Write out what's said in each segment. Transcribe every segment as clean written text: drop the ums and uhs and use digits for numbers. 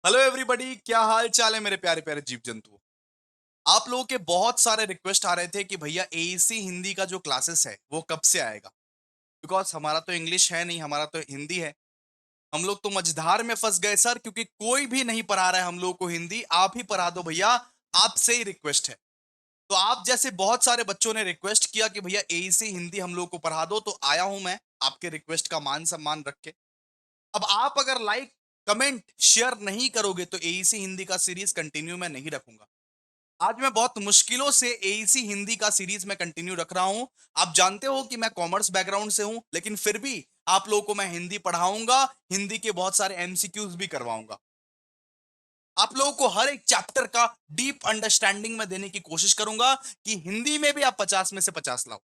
Hello everybody, क्या हाल चाल है मेरे प्यारे प्यारे जीव जंतु। आप लोगों के बहुत सारे रिक्वेस्ट आ रहे थे कि भैया एईसी हिंदी का जो क्लासेस है वो कब से आएगा। बिकॉज हमारा तो इंग्लिश है नहीं, हमारा तो हिंदी है। हम लोग तो मझधार में फंस गए सर, क्योंकि कोई भी नहीं पढ़ा रहा है हम लोगों को हिंदी। आप ही पढ़ा दो भैया, आपसे ही रिक्वेस्ट है। तो आप जैसे बहुत सारे बच्चों ने रिक्वेस्ट किया कि भैया एईसी हिंदी हम लोग को पढ़ा दो, तो आया हूं मैं आपके रिक्वेस्ट का मान सम्मान रख के। अब आप अगर लाइक कमेंट शेयर नहीं करोगे तो एईसी हिंदी का सीरीज कंटिन्यू मैं नहीं रखूंगा। आज मैं बहुत मुश्किलों से एईसी हिंदी का सीरीज में कंटिन्यू रख रहा हूं। आप जानते हो कि मैं कॉमर्स बैकग्राउंड से हूं, लेकिन फिर भी आप लोगों को मैं हिंदी पढ़ाऊंगा। हिंदी के बहुत सारे एमसीक्यूज भी करवाऊंगा। आप लोगों को हर एक चैप्टर का डीप अंडरस्टैंडिंग में देने की कोशिश करूंगा कि हिंदी में भी आप 50 में से 50 लाओ।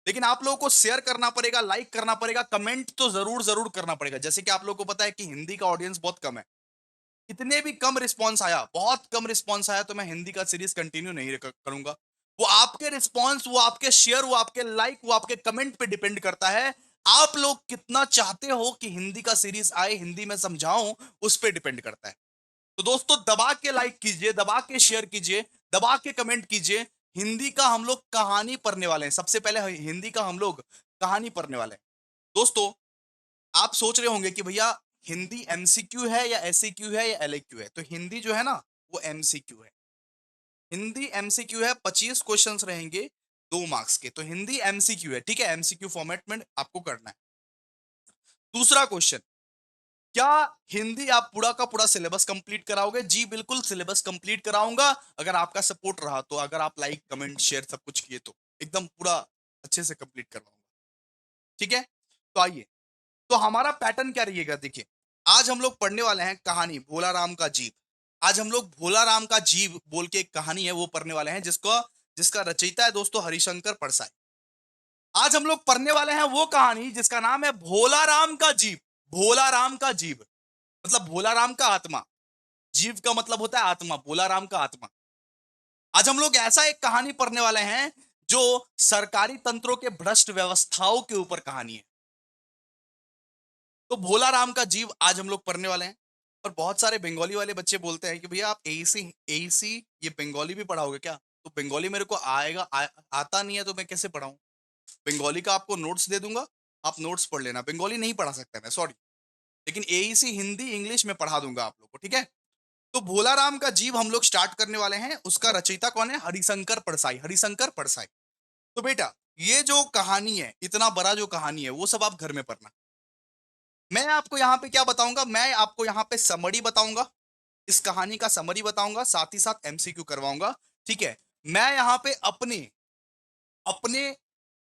लेकिन आप लोगों को शेयर करना पड़ेगा, लाइक करना पड़ेगा, कमेंट तो जरूर जरूर करना पड़ेगा। जैसे कि आप लोगों को पता है कि हिंदी का ऑडियंस बहुत कम है। इतने भी कम रिस्पॉन्स आया, बहुत कम रिस्पॉन्स आया, तो मैं हिंदी का सीरीज कंटिन्यू नहीं करूंगा। वो आपके रिस्पॉन्स, वो आपके शेयर, वो आपके लाइक, वो आपके कमेंट पे डिपेंड करता है। आप लोग कितना चाहते हो कि हिंदी का सीरीज आए, हिंदी में समझाऊं, उस पर डिपेंड करता है। तो दोस्तों, दबा के लाइक कीजिए, दबा के शेयर कीजिए, दबा के कमेंट कीजिए। हिंदी का हम लोग कहानी पढ़ने वाले हैं। सबसे पहले हिंदी का हम लोग कहानी पढ़ने वाले हैं। दोस्तों, आप सोच रहे होंगे कि भैया हिंदी एमसीक्यू है या एससीक्यू है या एलएक्यू है। तो हिंदी जो है ना, वो एमसीक्यू है। हिंदी एमसीक्यू है, 25 क्वेश्चंस रहेंगे 2 मार्क्स के। तो हिंदी एमसीक्यू है, ठीक है। एमसीक्यू फॉर्मेट में आपको करना है। दूसरा क्वेश्चन, क्या हिंदी आप पूरा का पूरा सिलेबस कंप्लीट कराओगे? जी बिल्कुल, सिलेबस कंप्लीट कराऊंगा, अगर आपका सपोर्ट रहा तो। अगर आप लाइक कमेंट शेयर सब कुछ किए तो एकदम पूरा अच्छे से कंप्लीट करवाऊंगा, ठीक है। तो आइए, तो हमारा पैटर्न क्या रहिएगा, देखिए। आज हम लोग पढ़ने वाले हैं कहानी भोला राम का जीव। आज हम लोग भोला राम का जीव बोल के एक कहानी है वो पढ़ने वाले हैं, जिसका रचयिता है दोस्तों हरिशंकर परसाई। आज हम लोग पढ़ने वाले हैं वो कहानी जिसका नाम है भोला राम का जीव। भोला राम का जीव मतलब भोला राम का आत्मा। जीव का मतलब होता है आत्मा, भोला राम का आत्मा। आज हम लोग ऐसा एक कहानी पढ़ने वाले हैं जो सरकारी तंत्रों के भ्रष्ट व्यवस्थाओं के ऊपर कहानी है। तो भोला राम का जीव आज हम लोग पढ़ने वाले हैं। और बहुत सारे बंगाली वाले बच्चे बोलते हैं कि भैया आप एईसी एईसी ये बंगाली भी पढ़ाओगे क्या? तो बंगाली मेरे को आता नहीं है, तो मैं कैसे पढ़ाऊं? बंगाली का आपको नोट्स दे दूंगा, आप नोट्स पढ़ लेना। बंगाली नहीं पढ़ा सकता मैं, सॉरी। लेकिन एईसी हिंदी इंग्लिश में पढ़ा दूंगा आप लोग को, ठीक है। तो भोला राम का जीव हम लोग स्टार्ट करने वाले हैं। उसका रचयिता कौन है? हरिशंकर परसाई। हरिशंकर परसाई। तो बेटा, ये जो कहानी है, इतना बड़ा जो कहानी है, वो सब आप घर में पढ़ना। मैं आपको यहाँ पे क्या बताऊंगा? मैं आपको यहाँ पे समरी बताऊंगा, इस कहानी का समरी बताऊंगा, साथ ही साथ एमसीक्यू करवाऊंगा, ठीक है। मैं यहाँ पे अपने अपने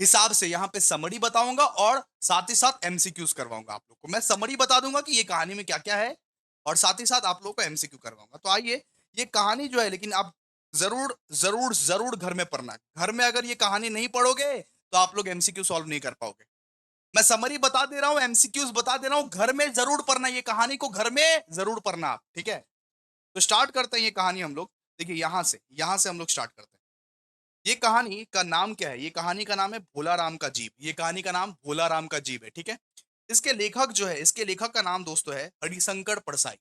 हिसाब से यहाँ पे समरी बताऊंगा और साथ ही साथ एमसीक्यूज करवाऊंगा आप लोग को। मैं समरी बता दूंगा कि ये कहानी में क्या क्या है, और साथ ही साथ आप लोगों को एमसीक्यू करवाऊंगा। तो आइए, ये कहानी जो है, लेकिन आप जरूर जरूर जरूर घर में पढ़ना। घर में अगर ये कहानी नहीं पढ़ोगे तो आप लोग एमसीक्यू सॉल्व नहीं कर पाओगे। मैं समरी बता दे रहा हूं, एमसीक्यूज बता दे रहा हूं, घर में जरूर पढ़ना। ये कहानी को घर में जरूर पढ़ना आप, ठीक है। तो स्टार्ट करते हैं ये कहानी हम लोग। देखिए, यहां से हम लोग स्टार्ट करते हैं। ये कहानी का नाम क्या है? ये कहानी का नाम है भोला राम का जीव। ये कहानी का नाम भोला राम का जीव है, ठीक है। इसके लेखक जो है, इसके लेखक का नाम दोस्तों है हरिशंकर परसाई।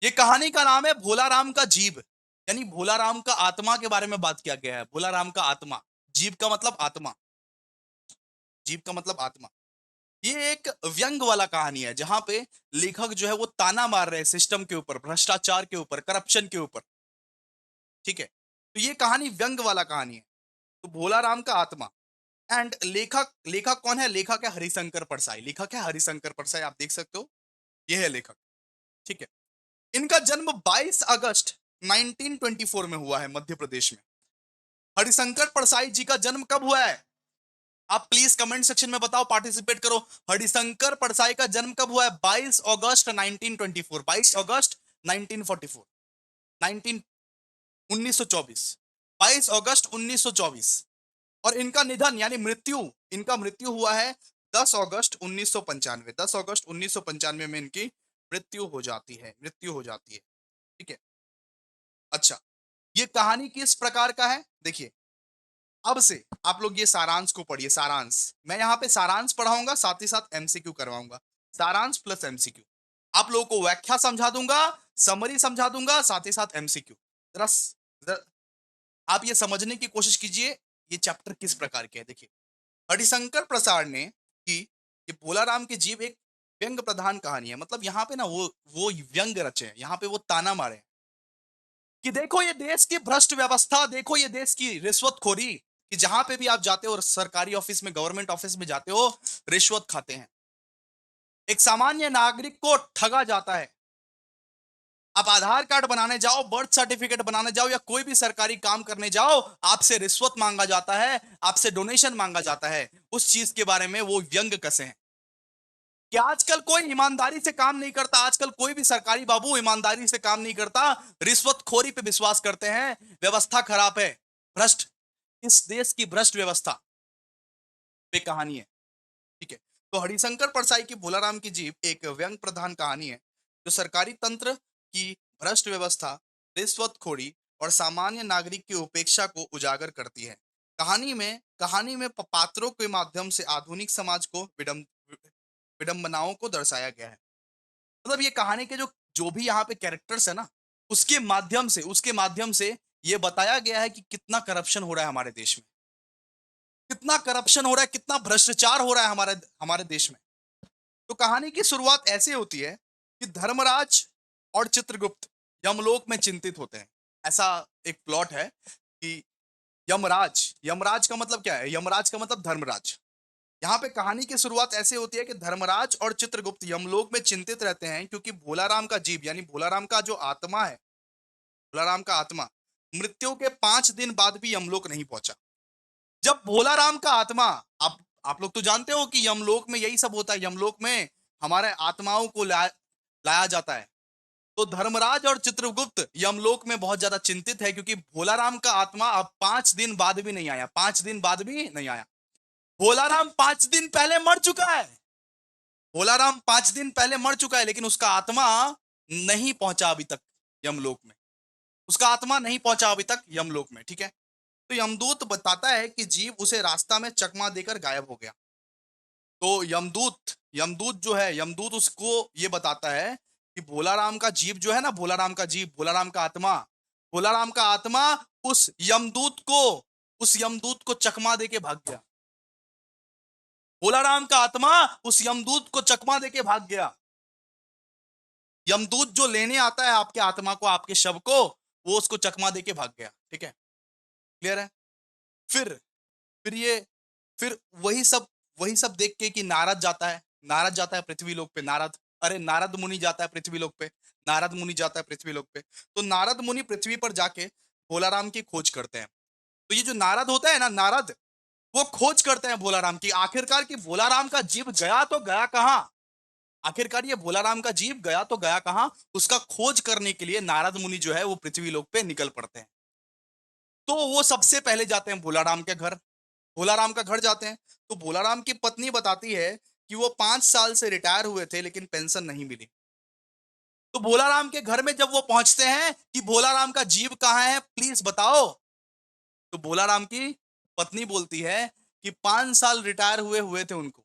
ये कहानी का नाम है भोला राम का जीव, यानी भोला राम का आत्मा के बारे में बात किया गया है। भोला राम का आत्मा, जीव का मतलब आत्मा, जीव का मतलब आत्मा। ये एक व्यंग वाला कहानी है, जहां पे लेखक जो है वो ताना मार रहे हैं सिस्टम के ऊपर, भ्रष्टाचार के ऊपर, करप्शन के ऊपर, ठीक है। तो ये कहानी व्यंग वाला कहानी है। तो भोला राम का आत्मा। एंड लेखक लेखक कौन है? लेखक है हरिशंकर परसाई। लेखक है हरिशंकर परसाई, आप देख सकते हो, ये है लेखक, ठीक है। इनका जन्म 22 अगस्त 1924 में हुआ है, मध्य प्रदेश में। हरिशंकर परसाई जी का जन्म कब हुआ है? आप प्लीज कमेंट सेक्शन में बताओ, पार्टिसिपेट करो। हरिशंकर परसाई का जन्म कब हुआ है? 22 अगस्त 1924, 22 अगस्त 1944, 19 1924, 22 अगस्त 1924। और इनका निधन यानी मृत्यु, इनका मृत्यु हुआ है 10 अगस्त 1995। 10 अगस्त 1995 में इनकी मृत्यु हो जाती है, ठीक है। अच्छा, ये कहानी किस प्रकार का है, देखिए। अब से आप लोग ये सारांश को पढ़िए। सारांश, मैं यहाँ पे सारांश पढ़ाऊंगा, साथ ही साथ एमसीक्यू करवाऊंगा। सारांश प्लस एमसीक्यू। आप लोगों को व्याख्या समझा दूंगा, समरी समझा दूंगा, साथ ही साथ एमसीक्यू। जरा आप ये समझने की कोशिश कीजिए ये चैप्टर किस प्रकार के है। देखिए, हरिशंकर प्रसाद ने कि ये भोलाराम की जीव एक व्यंग प्रधान कहानी है। मतलब यहाँ पे ना वो व्यंग रचे हैं, यहाँ पे वो ताना मारे हैं कि देखो ये देश की भ्रष्ट व्यवस्था, देखो ये देश की रिश्वतखोरी, कि जहां पे भी आप जाते हो सरकारी ऑफिस में, गवर्नमेंट ऑफिस में जाते हो, रिश्वत खाते हैं, एक सामान्य नागरिक को ठगा जाता है। आप आधार कार्ड बनाने जाओ, बर्थ सर्टिफिकेट बनाने जाओ या कोई भी सरकारी काम करने जाओ, आपसे रिश्वत मांगा जाता है, आपसे डोनेशन मांगा जाता है। उस चीज के बारे में वो व्यंग कसे हैं कि आजकल कोई ईमानदारी से काम नहीं करता, आजकल कोई भी सरकारी बाबू ईमानदारी से काम नहीं करता, रिश्वतखोरी पे विश्वास करते हैं, व्यवस्था खराब है, भ्रष्ट, इस देश की भ्रष्ट व्यवस्था पे कहानी है। ठीक है, तो हरिशंकर परसाई की भोलाराम की जीव एक व्यंग प्रधान कहानी है जो सरकारी तंत्र की भ्रष्ट व्यवस्था, रिश्वतखोरी और सामान्य नागरिक की उपेक्षा को उजागर करती है। कहानी में पात्रों के माध्यम से आधुनिक समाज को विडंबनाओं को दर्शाया गया है। मतलब ये कहानी के जो जो भी यहाँ पे कैरेक्टर्स है ना, उसके माध्यम से ये बताया गया है कि कितना करप्शन हो रहा है हमारे देश में, कितना करप्शन हो रहा है, कितना भ्रष्टाचार हो रहा है हमारे हमारे देश में। तो कहानी की शुरुआत ऐसे होती है कि धर्मराज और चित्रगुप्त यमलोक में चिंतित होते हैं। ऐसा एक प्लॉट है कि यमराज, यमराज का मतलब क्या है? यमराज का मतलब धर्मराज। यहाँ पे कहानी की शुरुआत ऐसे होती है कि धर्मराज और चित्रगुप्त यमलोक में चिंतित रहते हैं क्योंकि भोलाराम का जीव यानी भोलाराम का जो आत्मा है, भोलाराम का आत्मा मृत्यु के 5 दिन बाद भी यमलोक नहीं पहुंचा। जब भोलाराम का आत्मा, आप लोग तो जानते हो कि यमलोक में यही सब होता है, यमलोक में हमारे आत्माओं को लाया जाता है। तो धर्मराज और चित्रगुप्त यमलोक में बहुत ज्यादा चिंतित है क्योंकि भोलाराम का आत्मा अब 5 दिन बाद भी नहीं आया, 5 दिन बाद भी नहीं आया। भोलाराम 5 दिन पहले मर चुका है, भोलाराम 5 दिन पहले मर चुका है, लेकिन उसका आत्मा नहीं पहुंचा अभी तक यमलोक में, उसका आत्मा नहीं पहुंचा अभी तक यमलोक में। ठीक है, तो यमदूत बताता है कि जीव उसे रास्ता में चकमा देकर गायब हो गया। तो यमदूत यमदूत जो है, यमदूत उसको ये बताता है कि भोलाराम का जीव जो है ना, भोलाराम का जीव, भोलाराम का आत्मा, भोलाराम का आत्मा उस यमदूत को उस यमदूत को चकमा देके भाग गया। भोलाराम का आत्मा उस यमदूत को चकमा देके भाग गया। यमदूत जो लेने आता है आपके आत्मा को, आपके शव को, वो उसको चकमा देके भाग गया। ठीक है, क्लियर है? फिर फिर ये फिर वही सब देख के कि नारद जाता है पृथ्वी लोक पे, नारद, अरे नारद मुनि जाता है पृथ्वी लोक पे, नारद मुनि जाता है पृथ्वी लोक पे। तो नारद मुनि पृथ्वी पर जाके भोलाराम की खोज करते हैं। तो ये जो नारद होता है ना, नारद, वो खोज करते हैं भोलाराम की, आखिरकार कि भोलाराम का जीव गया तो गया कहां, आखिरकार ये भोलाराम का जीव गया तो गया कहां। उसका खोज करने के लिए नारद मुनि जो है वो पृथ्वी लोक पे निकल पड़ते हैं। तो वो सबसे पहले जाते हैं भोलाराम के घर, भोलाराम का घर जाते हैं। तो भोलाराम की पत्नी बताती है कि वो 5 साल से रिटायर हुए थे लेकिन पेंशन नहीं मिली। तो भोलाराम के घर में जब वो पहुंचते हैं कि भोलाराम का जीव कहाँ है, प्लीज बताओ, तो भोलाराम की पत्नी बोलती है कि 5 साल रिटायर हुए हुए थे उनको,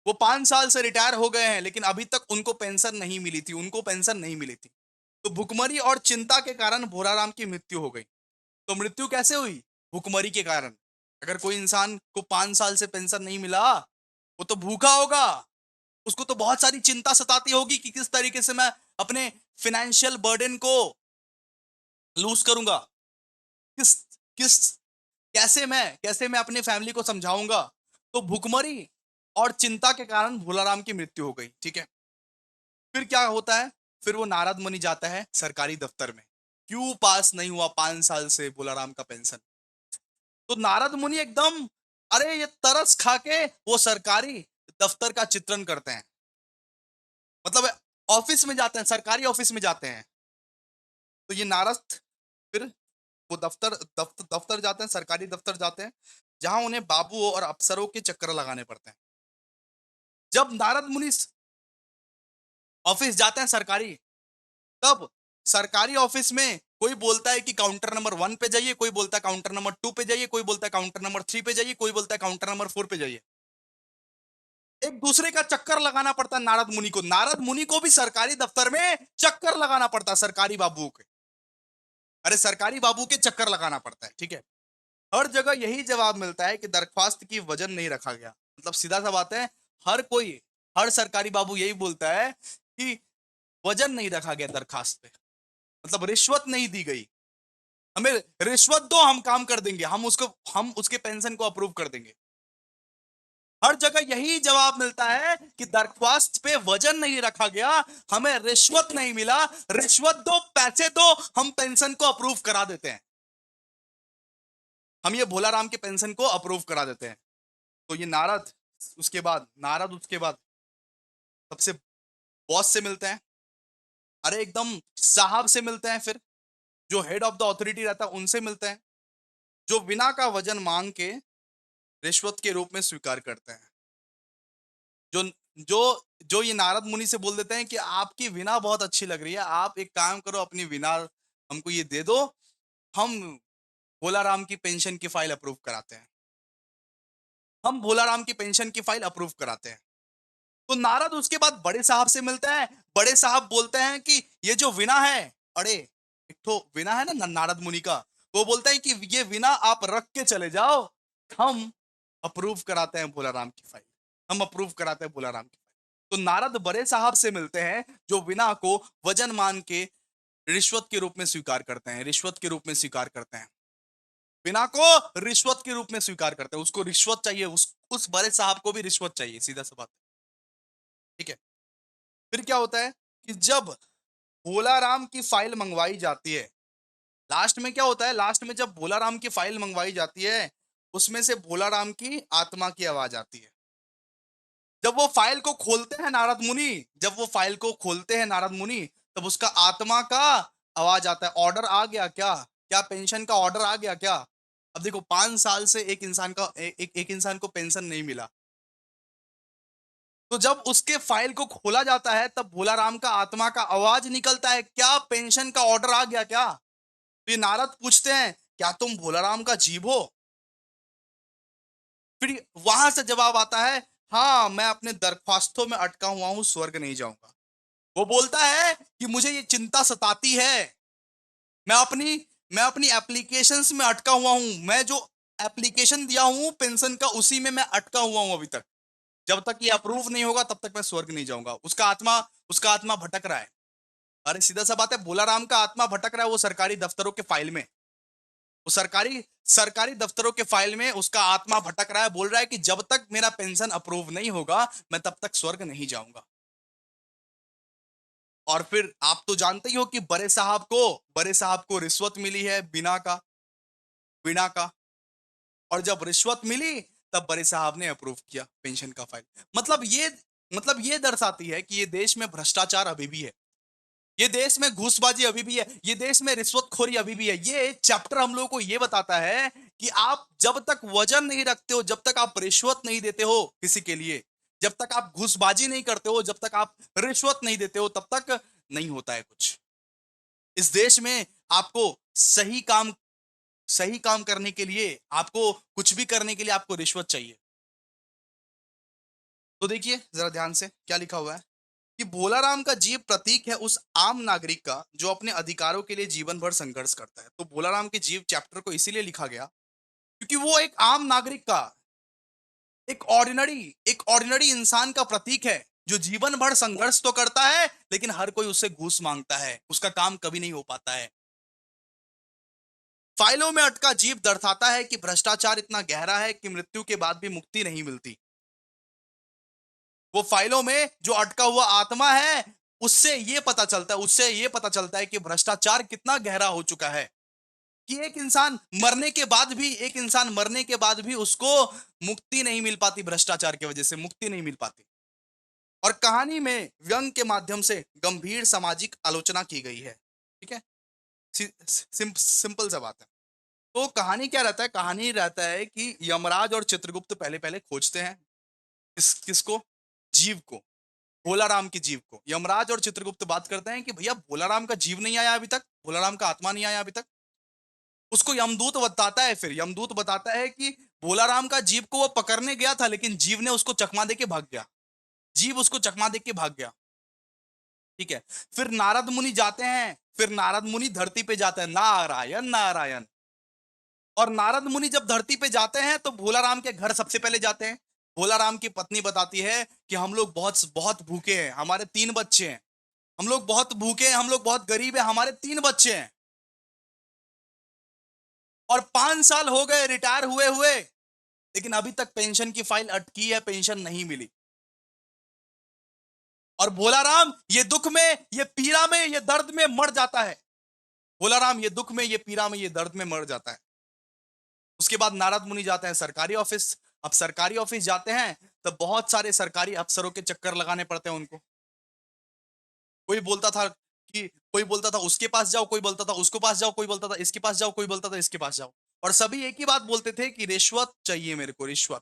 वो 5 साल से रिटायर हो गए हैं लेकिन अभी तक उनको पेंशन नहीं मिली थी, उनको पेंशन नहीं मिली थी। तो भुखमरी और चिंता के कारण भोलाराम की मृत्यु हो गई। तो मृत्यु कैसे हुई? भुखमरी के कारण। अगर कोई इंसान को 5 साल से पेंशन नहीं मिला, वो तो भूखा होगा, उसको तो बहुत सारी चिंता सताती होगी कि किस तरीके से मैं अपने फाइनेंशियल बर्डन को लूज करूंगा, किस किस कैसे मैं अपने फैमिली को समझाऊंगा। तो भुखमरी और चिंता के कारण भोलाराम की मृत्यु हो गई। ठीक है, फिर क्या होता है? फिर वो नारद मुनि जाता है सरकारी दफ्तर में, क्यों पास नहीं हुआ 5 साल से भोलाराम का पेंशन। तो नारद मुनि एकदम, अरे ये तरस खा के वो सरकारी दफ्तर का चित्रण करते हैं। मतलब ऑफिस में जाते हैं, सरकारी ऑफिस में जाते हैं। तो ये नारद फिर वो दफ्तर जाते हैं, सरकारी दफ्तर जाते हैं, जहां उन्हें बाबुओं और अफसरों के चक्कर लगाने पड़ते हैं। जब नारद मुनि ऑफिस जाते हैं सरकारी, तब सरकारी ऑफिस में कोई बोलता है कि काउंटर नंबर 1 पे जाइए, कोई बोलता है काउंटर नंबर 2 पे जाइए, कोई बोलता है काउंटर नंबर 3 पे जाइए, कोई बोलता है काउंटर नंबर 4 पे जाइए। एक दूसरे का चक्कर लगाना पड़ता है नारद मुनि को भी सरकारी दफ्तर में चक्कर लगाना पड़ता है सरकारी बाबुओं के। अरे सरकारी बाबू के चक्कर लगाना पड़ता है, ठीक है। हर जगह यही जवाब मिलता है कि दरख्वास्त की वजन नहीं रखा गया। मतलब सीधा सा बात है, हर कोई, हर सरकारी बाबू यही बोलता है कि वजन नहीं रखा गया दरखास्त पे, मतलब रिश्वत नहीं दी गई। हमें रिश्वत दो, हम काम कर देंगे, हम उसके पेंशन को अप्रूव कर देंगे। हर जगह यही जवाब मिलता है कि दरख्वास्त पे वजन नहीं रखा गया, हमें रिश्वत नहीं मिला, रिश्वत दो, पैसे दो, हम पेंशन को अप्रूव करा देते हैं, हम ये भोलाराम के पेंशन को अप्रूव करा देते हैं। तो ये नारद उसके बाद सबसे बॉस से मिलते हैं। अरे एकदम साहब से मिलते हैं, फिर जो हेड ऑफ द अथॉरिटी रहता है उनसे मिलते हैं, जो बिना का वजन मांग के रिश्वत के रूप में स्वीकार करते हैं। जो जो जो ये नारद मुनि से बोल देते हैं कि आपकी वीणा बहुत अच्छी लग रही है, आप एक काम करो, अपनी वीणा हमको ये दे दो, हम भोलाराम की पेंशन की फाइल अप्रूव कराते हैं, हम भोलाराम की पेंशन की फाइल अप्रूव कराते हैं। तो नारद उसके बाद बड़े साहब से मिलते हैं। बड़े साहब बोलते हैं कि ये जो वीणा है, अरे एक तो वीणा है ना नारद मुनि का, वो बोलते हैं कि ये वीणा आप रख के चले जाओ, हम अप्रूव कराते हैं भोलाराम की फाइल, हम अप्रूव कराते हैं भोलाराम की फाइल। तो नारद बड़े साहब से मिलते हैं जो वीणा को वजन मान के रिश्वत के रूप में स्वीकार करते हैं, रिश्वत के रूप में स्वीकार करते हैं, वीणा को रिश्वत के रूप में स्वीकार करते हैं। उसको रिश्वत चाहिए, उस बड़े साहब को भी रिश्वत चाहिए, सीधा सा बात, ठीक है। फिर क्या होता है कि जब भोलाराम की फाइल मंगवाई जाती है, लास्ट में क्या होता है, लास्ट में जब भोलाराम की फाइल मंगवाई जाती है, उसमें से भोलाराम की आत्मा की आवाज आती है। जब वो फाइल को खोलते हैं नारद मुनि, जब वो फाइल को खोलते हैं नारद मुनि, तब उसका आत्मा का आवाज आता है, ऑर्डर आ गया क्या, क्या पेंशन का ऑर्डर आ गया क्या। अब देखो 5 साल से एक इंसान का एक इंसान को पेंशन नहीं मिला, तो जब उसके फाइल को खोला जाता है तब भोलाराम का आत्मा का आवाज निकलता है, क्या पेंशन का ऑर्डर आ गया क्या। तो ये नारद पूछते हैं, क्या तुम भोलाराम का जीव हो। फिर वहां से जवाब आता है, हाँ मैं अपने दरख्वास्तों में अटका हुआ हूं, स्वर्ग नहीं जाऊंगा। वो बोलता है कि मुझे ये चिंता सताती है, मैं अपनी मैं अपनी एप्लीकेशंस में अटका हुआ हूं, मैं जो एप्लीकेशन दिया हूं पेंशन का, उसी में मैं अटका हुआ हूं अभी तक, जब तक ये अप्रूव नहीं होगा तब तक मैं स्वर्ग नहीं जाऊंगा। उसका आत्मा भटक रहा है। अरे सीधा सा बात है, भोलाराम का आत्मा भटक रहा है वो सरकारी दफ्तरों के फाइल में, वो सरकारी सरकारी दफ्तरों के फाइल में उसका आत्मा भटक रहा है, बोल रहा है कि जब तक मेरा पेंशन अप्रूव नहीं होगा मैं तब तक स्वर्ग नहीं जाऊंगा। और फिर आप तो जानते ही हो कि बड़े साहब को रिश्वत मिली है बिना का, और जब रिश्वत मिली तब बड़े साहब ने अप्रूव किया पेंशन का फाइल। मतलब ये दर्शाती है कि ये देश में भ्रष्टाचार अभी भी है, ये देश में घूसबाजी अभी भी है, ये देश में रिश्वतखोरी अभी भी है। ये चैप्टर हम लोगों को ये बताता है कि आप जब तक वजन नहीं रखते हो, जब तक आप रिश्वत नहीं देते हो किसी के लिए, जब तक आप घूसबाजी नहीं करते हो, जब तक आप रिश्वत नहीं देते हो, तब तक नहीं होता है कुछ। इस देश में आपको सही काम करने के लिए, आपको कुछ भी करने के लिए आपको रिश्वत चाहिए। तो देखिए जरा ध्यान से क्या लिखा हुआ है कि भोलाराम का जीव प्रतीक है उस आम नागरिक का जो अपने अधिकारों के लिए जीवन भर संघर्ष करता है। तो भोलाराम के जीव चैप्टर को इसीलिए लिखा गया क्योंकि वो एक आम नागरिक का, एक ऑर्डिनरी इंसान का प्रतीक है, जो जीवन भर संघर्ष तो करता है लेकिन हर कोई उससे घूस मांगता है, उसका काम कभी नहीं हो पाता है। फाइलों में अटका जीव दर्शाता है कि भ्रष्टाचार इतना गहरा है कि मृत्यु के बाद भी मुक्ति नहीं मिलती। वो फाइलों में जो अटका हुआ आत्मा है, उससे ये पता चलता है कि भ्रष्टाचार कितना गहरा हो चुका है, कि एक इंसान मरने के बाद भी उसको मुक्ति नहीं मिल पाती, भ्रष्टाचार की वजह से मुक्ति नहीं मिल पाती। और कहानी में व्यंग के माध्यम से गंभीर सामाजिक आलोचना की गई है, ठीक है। सिंपल सा बात है। तो कहानी क्या रहता है, कहानी रहता है कि यमराज और चित्रगुप्त पहले पहले खोजते हैं किसको, जीव को, भोलाराम की जीव को। यमराज और चित्रगुप्त बात करते हैं कि भैया भोलाराम का जीव नहीं आया अभी तक, भोलाराम का आत्मा नहीं आया अभी तक। उसको यमदूत बताता है कि भोलाराम का जीव को वो पकड़ने गया था लेकिन जीव ने उसको चकमा दे के भाग गया, जीव उसको चकमा दे के भाग गया। ठीक है। फिर नारद मुनि जाते हैं, फिर नारद मुनि धरती पे जाते हैं, नारायण नारायण। और नारद मुनि जब धरती पे जाते हैं तो भोला राम के घर सबसे पहले जाते हैं। भोला राम की पत्नी बताती है कि हम लोग बहुत बहुत भूखे हैं, हमारे 3 बच्चे हैं। हम लोग बहुत भूखे हैं, हम लोग बहुत गरीब हैं, हमारे 3 बच्चे हैं। और 5 साल हो गए रिटायर हुए हुए, लेकिन अभी तक पेंशन की फाइल अटकी है, पेंशन नहीं मिली। और भोला राम ये दुख में, ये पीड़ा में, ये दर्द में मर जाता है। भोला राम ये दुख में, ये पीड़ा में, ये दर्द में मर जाता है। उसके बाद नारद मुनि जाते हैं सरकारी ऑफिस। अब सरकारी ऑफिस जाते हैं तो बहुत सारे सरकारी अफसरों के चक्कर लगाने पड़ते हैं उनको। कोई बोलता था कि कोई बोलता था उसके पास जाओ, कोई बोलता था उसको पास जाओ, कोई बोलता था इसके पास जाओ, कोई बोलता था इसके पास जाओ। और सभी एक ही बात बोलते थे कि रिश्वत चाहिए मेरे को, रिश्वत।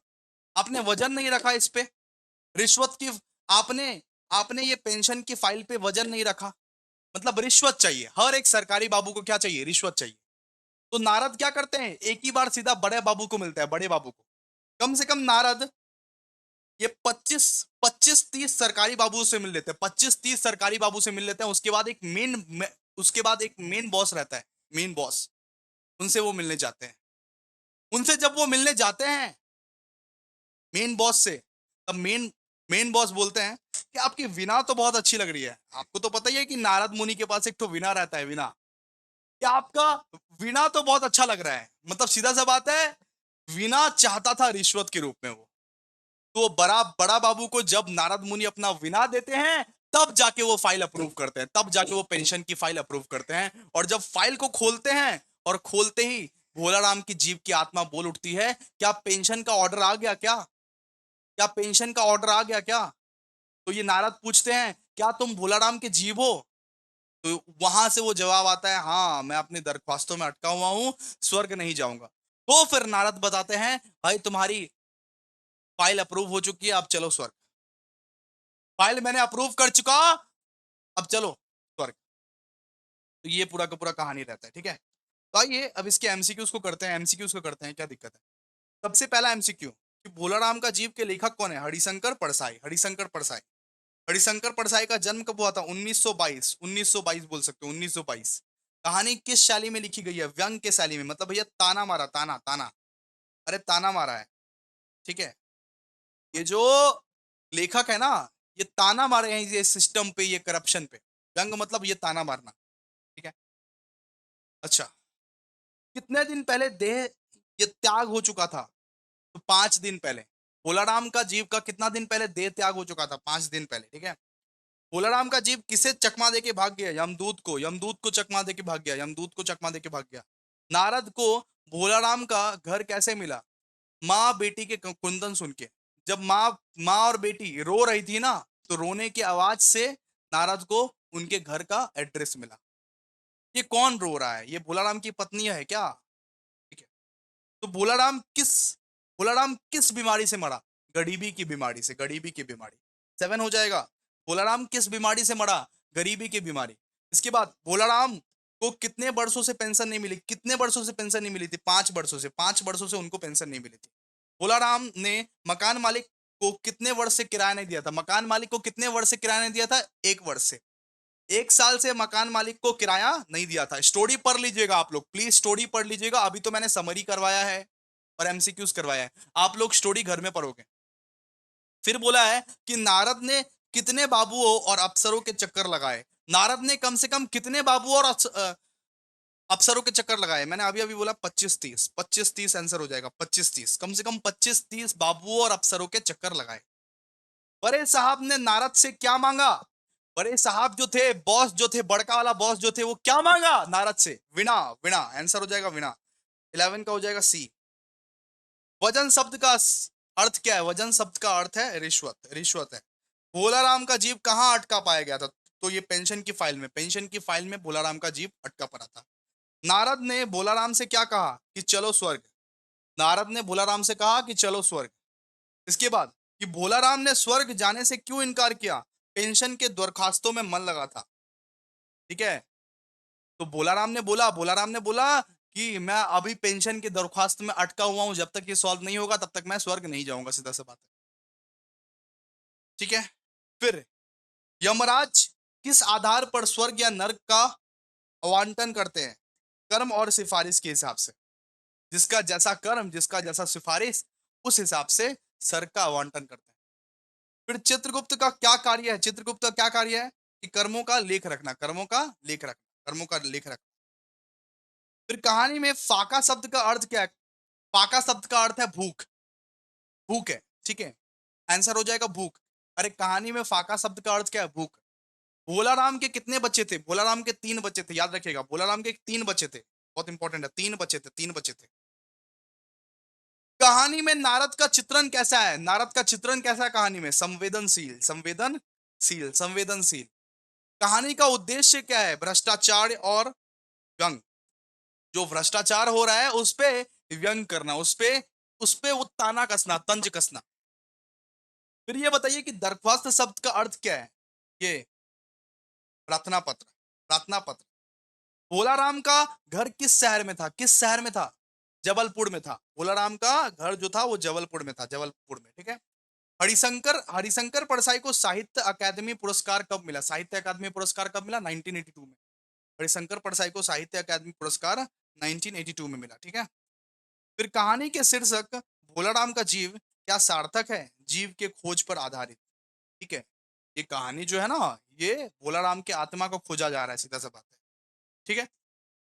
आपने वजन नहीं रखा इस पे, रिश्वत की। आपने आपने ये पेंशन की फाइल पे वजन नहीं रखा, मतलब रिश्वत चाहिए। हर एक सरकारी बाबू को क्या चाहिए? रिश्वत चाहिए। तो नारद क्या करते हैं, एक ही बार सीधा बड़े बाबू को मिलता है, बड़े बाबू को। कम से कम नारद ये 25-30 सरकारी बाबू से मिल लेते हैं, 25-30 सरकारी बाबू से मिल लेते हैं। उसके बाद एक मेन बॉस रहता है, मेन बॉस। उनसे वो मिलने जाते हैं। उनसे जब वो मिलने जाते हैं मेन बॉस से, तब मेन मेन बॉस बोलते हैं कि आपकी वीणा तो बहुत अच्छी लग रही है। आपको तो पता ही है कि नारद मुनि के पास एक तो वीणा रहता है, वीणा। कि आपका वीणा तो बहुत अच्छा लग रहा है, मतलब सीधा सा बात है, वीणा चाहता था रिश्वत के रूप में वो। तो बड़ा बड़ा बाबू को जब नारद मुनि अपना विना देते हैं, तब जाके वो फाइल अप्रूव करते हैं, तब जाके वो पेंशन की फाइल अप्रूव करते हैं। और जब फाइल को खोलते हैं, और खोलते ही भोला राम की जीव की आत्मा बोल उठती है, क्या पेंशन का ऑर्डर आ गया क्या? क्या पेंशन का ऑर्डर आ गया क्या? तो ये नारद पूछते हैं, क्या तुम भोला राम के जीव हो? तो वहां से वो जवाब आता है, हाँ मैं अपनी दरख्वास्तों में अटका हुआ हूं, स्वर्ग नहीं जाऊंगा। तो फिर नारद बताते हैं, भाई तुम्हारी फाइल अप्रूव हो चुकी है, अब चलो स्वर्ग। फाइल मैंने अप्रूव कर चुका, अब चलो स्वर्ग। तो ये पूरा का पूरा कहानी रहता है, ठीक है। तो आइए अब इसके एमसीक्यूज को करते हैं, एमसीक्यूज को करते हैं, क्या दिक्कत है। सबसे पहला एमसीक्यू कि भोला राम का जीव के लेखक कौन है? हरिशंकर परसाई, हरिशंकर परसाई। हरिशंकर परसाई का जन्म कब हुआ था? 1922, 1922 बोल सकते हो, 1922। कहानी किस शैली में लिखी गई है? व्यंग के शैली में, मतलब भैया ताना मारा, ताना ताना, अरे ताना मारा है, ठीक है। ये जो लेखक है ना, ये ताना मारे हैं ये सिस्टम पे, ये करप्शन पे। व्यंग मतलब ये ताना मारना, ठीक है। अच्छा, कितने दिन पहले देह ये त्याग हो चुका था? तो 5 दिन पहले। भोलाराम का जीव का कितना दिन पहले देह त्याग हो चुका था? 5 दिन पहले, ठीक है। भोलाराम का जीव किसे चकमा दे के भाग गया? यमदूत को, यमदूत को चकमा दे के भाग गया, यमदूत को चकमा दे के भाग गया। नारद को भोलाराम का घर कैसे मिला? माँ बेटी के कुंदन सुन के। जब माँ माँ और बेटी रो रही थी ना, तो रोने की आवाज से नारद को उनके घर का एड्रेस मिला। ये कौन रो रहा है? ये भोलाराम की पत्नी है क्या? ठीक है। तो भोलाराम किस बीमारी से मरा? गरीबी की बीमारी से, गरीबी की बीमारी। 7 हो जाएगा। भोलाराम किस बीमारी से मरा? गरीबी की बीमारी। इसके बाद भोलाराम को कितने वर्षों से पेंशन नहीं मिली? कितने वर्षों से पेंशन नहीं मिली थी? 5 वर्षों से, 5 वर्षों से उनको पेंशन नहीं मिली थी। भोलाराम ने मकान मालिक को कितने वर्ष से किराया नहीं दिया था? मकान मालिक को कितने वर्ष से किराया नहीं दिया था? 1 वर्ष से। 1 साल से मकान मालिक को किराया नहीं दिया था। स्टोरी पढ़ लीजिएगा आप लोग, प्लीज स्टोरी पढ़ लीजिएगा। अभी तो मैंने समरी करवाया है और एमसीक्यूज करवाया है, आप लोग स्टोरी घर में पढ़ोगे। फिर बोला है कि नारद ने कितने बाबुओं और अफसरों के चक्कर लगाए? नारद ने कम से कम कितने बाबुओं और अफसरों के चक्कर लगाए? मैंने अभी अभी बोला 25-30, 25-30 आंसर हो जाएगा। 25-30, कम से कम 25-30 बाबुओं और अफसरों के चक्कर लगाए। बड़े साहब ने नारद से क्या मांगा? बड़े साहब जो थे, बॉस जो थे, बड़का वाला बॉस जो थे, वो क्या मांगा नारद से? वीणा, वीणा आंसर हो जाएगा, वीणा। 11 का हो जाएगा सी। वजन शब्द का अर्थ क्या है? वजन शब्द का अर्थ है रिश्वत, रिश्वत है। भोलाराम का जीव कहाँ अटका पाया गया था? तो ये पेंशन की फाइल में, पेंशन की फाइल में भोलाराम का जीव अटका पड़ा था। नारद ने भोलाराम से क्या कहा? कि चलो स्वर्ग। नारद ने भोलाराम से कहा कि चलो स्वर्ग। इसके बाद कि भोलाराम ने स्वर्ग जाने से क्यों इनकार किया? पेंशन के दरखास्तों में मन लगा था, ठीक है। तो भोलाराम ने बोला कि मैं अभी पेंशन की दरखास्त में अटका हुआ हूं, जब तक ये सॉल्व नहीं होगा तब तक मैं स्वर्ग नहीं जाऊंगा, सीधा सा बात है, ठीक है। फिर यमराज किस आधार पर स्वर्ग या नर्क का आवंटन करते हैं? कर्म और सिफारिश के हिसाब से। जिसका जैसा कर्म, जिसका जैसा सिफारिश, उस हिसाब से स्वर्ग का आवंटन करते हैं। फिर चित्रगुप्त का क्या कार्य है? चित्रगुप्त का क्या कार्य है? कि कर्मों का लेख रखना, कर्मों का लेख रखना, कर्मों का लेख रखना। फिर कहानी में फाका शब्द का अर्थ क्या है? फाका शब्द का अर्थ है भूख, भूख है, ठीक है? आंसर हो जाएगा भूख। अरे कहानी में फाका शब्द का अर्थ क्या है? भूख। भोला राम के कितने बच्चे थे? भोला राम के 3 बच्चे थे, याद रखिएगा। भोला राम के 3 बच्चे थे। बहुत इंपॉर्टेंट है, 3 बच्चे थे, 3 बच्चे थे। कहानी में नारद का चित्रण कैसा है? नारद का चित्रण कैसा है कहानी में? संवेदनशील, संवेदनशील, संवेदनशील। कहानी का उद्देश्य क्या है? भ्रष्टाचार और व्यंग। जो भ्रष्टाचार हो रहा है उस पे व्यंग करना, उस पे वो ताना कसना, तंज कसना। फिर ये बताइए कि दरख्वास्त शब्द का अर्थ क्या है? ये प्रार्थना पत्र, प्रार्थना पत्र। भोला राम का घर किस शहर में था? किस शहर में था? जबलपुर में था। भोला राम का घर जो था वो जबलपुर में था, जबलपुर में, ठीक है? हरिशंकर हरिशंकर परसाई को साहित्य अकादमी पुरस्कार कब मिला? साहित्य अकादमी पुरस्कार कब मिला? 1982 में। हरिशंकर परसाई को साहित्य अकादमी पुरस्कार 1982 में मिला, ठीक है? फिर कहानी के शीर्षक भोला राम का जीव क्या सार्थक है? जीव के खोज पर आधारित, ठीक है? ये कहानी जो है ना, ये भोला राम के आत्मा को खोजा जा रहा है, सीधा सा बात है, ठीक है?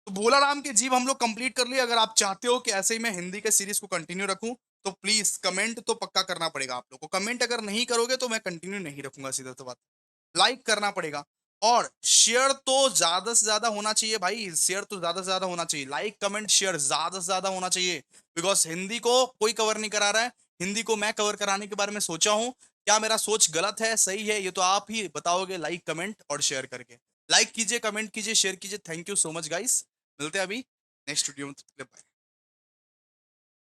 तो भोला राम के जीव हम लोग कंप्लीट कर लिए। अगर आप चाहते हो कि ऐसे ही मैं हिंदी के सीरीज को कंटिन्यू रखूं, तो प्लीज कमेंट तो पक्का करना पड़ेगा आप लोग को। कमेंट अगर नहीं करोगे तो मैं कंटिन्यू नहीं रखूंगा, सीधा सा बात। लाइक करना पड़ेगा और शेयर तो ज्यादा से ज्यादा होना चाहिए भाई। शेयर तो ज्यादा से ज्यादा होना चाहिए। लाइक कमेंट शेयर ज्यादा से ज्यादा होना चाहिए। बिकॉज हिंदी को कोई कवर नहीं करा रहा है। हिंदी को मैं कवर कराने के बारे में सोचा हूं। क्या मेरा सोच गलत है, सही है, ये तो आप ही बताओगे लाइक कमेंट और शेयर करके। लाइक कीजिए, कमेंट कीजिए, शेयर कीजिए। Thank you so much guys. मिलते हैं अभी नेक्स्ट वीडियो में। बाय।